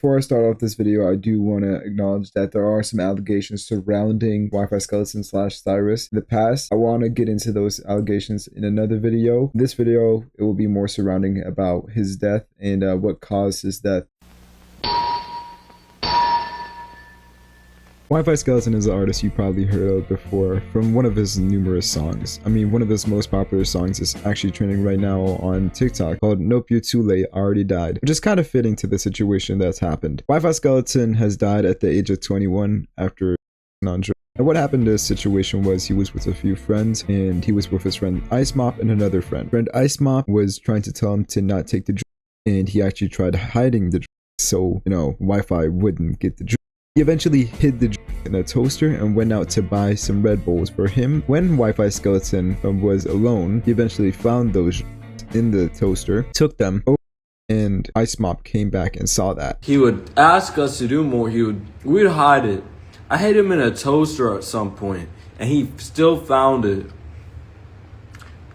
Before I start off this video, I do want to acknowledge that there are some allegations surrounding WifiSkeleton slash Cyrus in the past. I want to get into those allegations in another video. This video, it will be more surrounding about his death and what caused his death. WifiSkeleton is an artist you probably heard of before from one of his numerous songs. I mean, one of his most popular songs is actually trending right now on TikTok called Nope, You're Too Late, I Already Died, which is kind of fitting to the situation that's happened. WifiSkeleton has died at the age of 21 after on drugs. And what happened to this situation was he was with a few friends, and he was with his friend Ice Mop and another friend. Friend Ice Mop was trying to tell him to not take the drugs, and he actually tried hiding the drugs so, Wi-Fi wouldn't get the drugs. He eventually hid the drugs in a toaster and went out to buy some Red Bulls for him. When WifiSkeleton was alone, he eventually found those in the toaster, took them, and Ice Mop came back and saw that. He would ask us to do more. We'd hide it. I hid him in a toaster at some point, and he still found it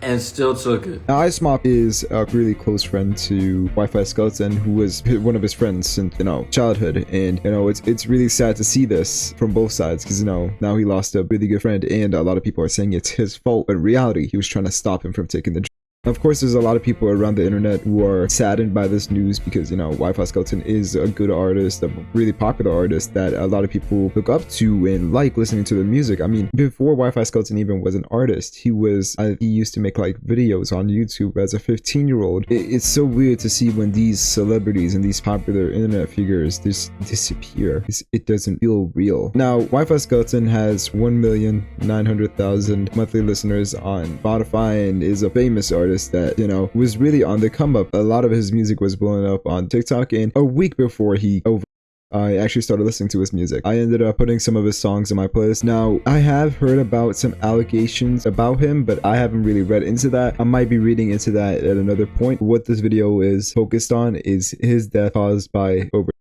and still took it. Now, Ice Mop is a really close friend to WifiSkeleton, who was one of his friends since, childhood. And, it's really sad to see this from both sides because, now he lost a really good friend and a lot of people are saying it's his fault. But in reality, he was trying to stop him from taking the drugs. Of course, there's a lot of people around the internet who are saddened by this news because, WifiSkeleton is a good artist, a really popular artist that a lot of people look up to and like listening to the music. I mean, before WifiSkeleton even was an artist, he used to make like videos on YouTube as a 15-year-old. It's so weird to see when these celebrities and these popular internet figures just disappear. It doesn't feel real. Now, WifiSkeleton has 1,900,000 monthly listeners on Spotify and is a famous artist that was really on the come up. A lot of his music was blowing up on TikTok, and a week before I actually started listening to his music, I ended up putting some of his songs in my playlist. Now, I have heard about some allegations about him, but I haven't really read into that. I might be reading into that at another point. What this video is focused on is his death caused by overdose.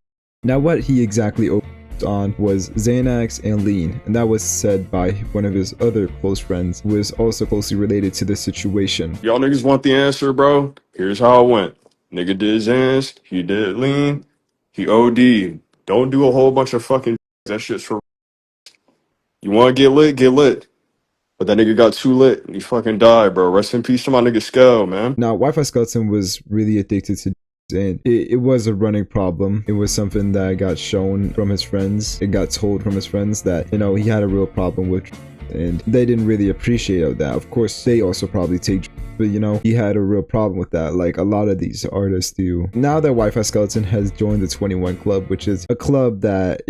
Now, what he exactly overdosed on was Xanax and lean, and that was said by one of his other close friends who is also closely related to this situation. Y'all niggas want the answer, bro? Here's how it went. Nigga did Xanax, he did lean, he OD'd. Don't do a whole bunch of fucking that shit's for. You want to get lit, get lit. But that nigga got too lit and he fucking died, bro. Rest in peace to my nigga Skell, man. Now, WifiSkeleton was really addicted to, and it was a running problem. It was something that got shown from his friends. It got told from his friends that, he had a real problem with, and they didn't really appreciate that. Of course, they also probably take, but he had a real problem with that, like a lot of these artists do. Now that WifiSkeleton has joined the 21 Club, which is a club that,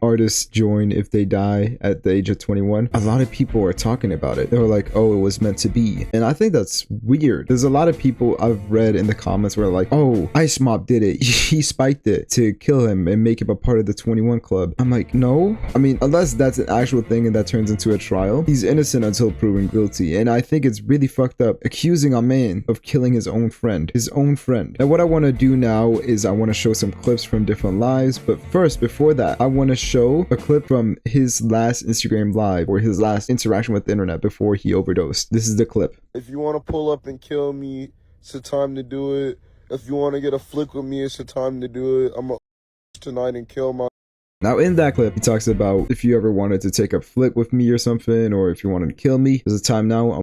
artists join if they die at the age of 21, a lot of people are talking about it. They were like, oh, it was meant to be. And I think that's weird. There's a lot of people I've read in the comments where like, oh, Ice Mob did it. He spiked it to kill him and make him a part of the 21 Club. I'm like, no. I mean, unless that's an actual thing and that turns into a trial, he's innocent until proven guilty. And I think it's really fucked up accusing a man of killing his own friend. Now, what I want to do now is I want to show some clips from different lives. But first, before that, I want to show a clip from his last Instagram live or his last interaction with the internet before he overdosed. This is the clip. If you want to pull up and kill me, it's the time to do it. If you want to get a flick with me, it's the time to do it. I'm going to tonight and kill my... Now, in that clip, he talks about if you ever wanted to take a flick with me or something, or if you wanted to kill me, there's a time now.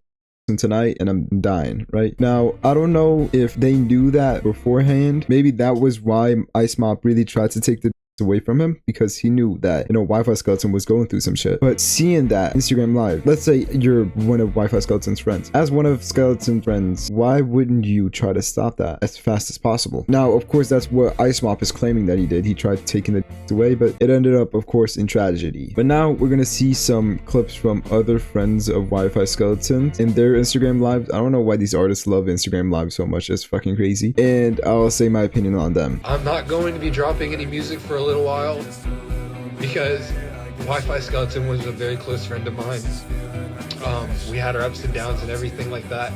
I'm tonight and I'm dying. Right now, I don't know if they knew that beforehand. Maybe that was why Ice Mop really tried to take the away from him, because he knew that WifiSkeleton was going through some shit. But seeing that Instagram live, let's say you're one of WifiSkeleton's friends. As one of Skeleton's friends, why wouldn't you try to stop that as fast as possible? Now, of course, that's what Ice Mop is claiming that he did. He tried taking it away, but it ended up, of course, in tragedy. But now we're gonna see some clips from other friends of WifiSkeleton in their Instagram lives. I don't know why these artists love Instagram live so much. It's fucking crazy. And I'll say my opinion on them. I'm not going to be dropping any music for a little while because WifiSkeleton was a very close friend of mine. We had our ups and downs and everything like that.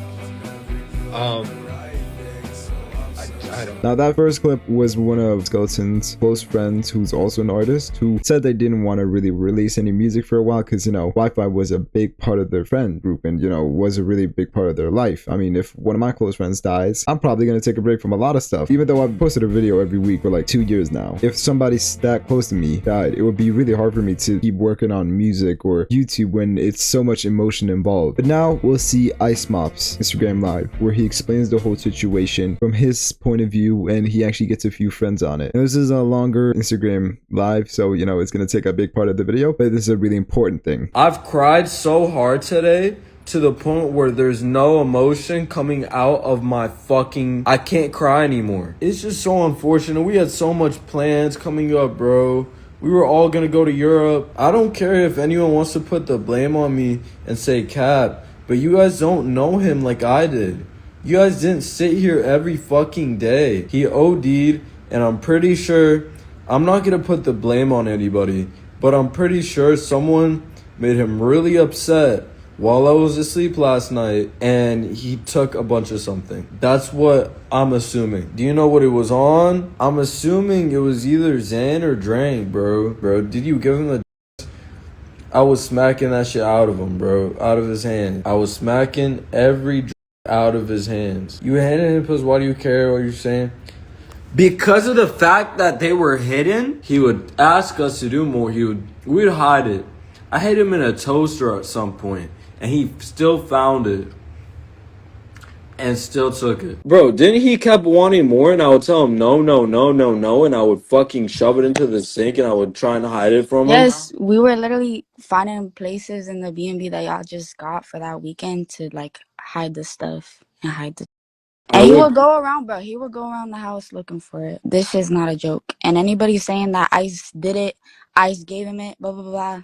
I don't know. Now that first clip was one of Skeleton's close friends who's also an artist who said they didn't want to really release any music for a while because, you know, Wi-Fi was a big part of their friend group and, you know, was a really big part of their life. I mean, if one of my close friends dies, I'm probably going to take a break from a lot of stuff, even though I've posted a video every week for like 2 years now. If somebody that close to me died, it would be really hard for me to keep working on music or YouTube when it's so much emotion involved. But now we'll see Ice Mop's Instagram Live, where he explains the whole situation from his point of view, and he actually gets a few friends on it. And this is a longer Instagram Live, so, you know, it's going to take a big part of the video, but this is a really important thing. I've cried so hard today to the point where there's no emotion coming out of my fucking... I can't cry anymore. It's just so unfortunate. We had so much plans coming up, bro. We were all gonna go to Europe. I don't care if anyone wants to put the blame on me and say Cap, but you guys don't know him like I did. You guys didn't sit here every fucking day. He OD'd, and I'm pretty sure... I'm not gonna put the blame on anybody, but I'm pretty sure someone made him really upset while I was asleep last night, and he took a bunch of something. That's what I'm assuming. Do you know what it was on? I'm assuming it was either Xan or Drank, bro. Bro, did you give him the... I was smacking that shit out of him, bro. Out of his hand. I was smacking every out of his hands. You handed him because why do you care what you're saying? Because of the fact that they were hidden, he would ask us to do more. We'd hide it. I hid him in a toaster at some point, and he still found it and still took it. Bro, didn't he kept wanting more, and I would tell him no, no, no, no, no, and I would fucking shove it into the sink, and I would try and hide it from him? Yes, we were literally finding places in the B&B that y'all just got for that weekend to, like, hide the stuff and hide the... And he would go around, bro. He would go around the house looking for it. This shit's not a joke. And anybody saying that Ice did it, Ice gave him it, blah, blah, blah.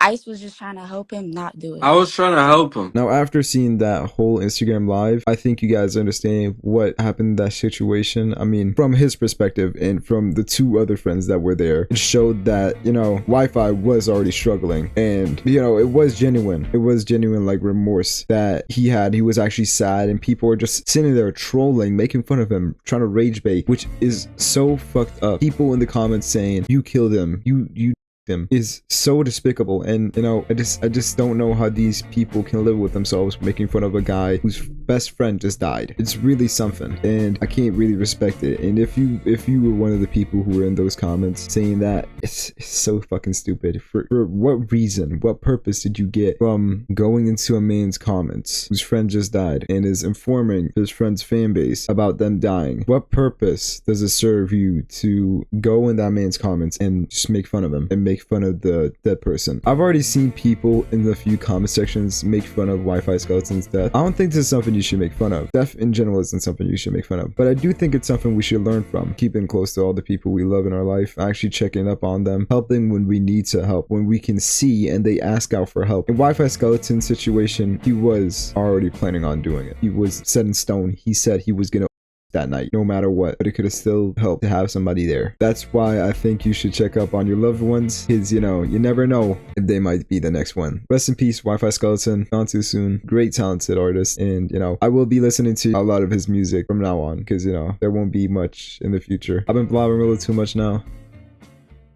Ice was just trying to help him not do it. I was trying to help him. Now, after seeing that whole Instagram Live, I think you guys understand what happened in that situation. I mean, from his perspective and from the two other friends that were there, it showed that, you know, Wi-Fi was already struggling. And, you know, it was genuine. It was genuine, like, remorse that he had. He was actually sad, and people were just sitting there trolling, making fun of him, trying to rage bait, which is so fucked up. People in the comments saying, you killed him, you them is so despicable. And, you know, I just don't know how these people can live with themselves making fun of a guy whose best friend just died. It's really something, and I can't really respect it. And if you were one of the people who were in those comments saying that, it's so fucking stupid. For what reason, what purpose did you get from going into a man's comments whose friend just died and is informing his friend's fan base about them dying? What purpose does it serve you to go in that man's comments and just make fun of him and make fun of the dead person? I've already seen people in the few comment sections make fun of WifiSkeleton's death. I don't think this is something you should make fun of. Death in general isn't something you should make fun of, but I do think it's something we should learn from. Keeping close to all the people we love in our life, actually checking up on them, helping when we need to help, when we can see and they ask out for help. In WifiSkeleton's situation, he was already planning on doing it. He was set in stone. He said he was gonna that night, no matter what, but it could have still helped to have somebody there. That's why I think you should check up on your loved ones, because, you know, you never know if they might be the next one. Rest in peace, WifiSkeleton. Gone too soon. Great, talented artist, and, you know, I will be listening to a lot of his music from now on, because, you know, there won't be much in the future. I've been blabbering a little too much now.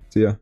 See ya.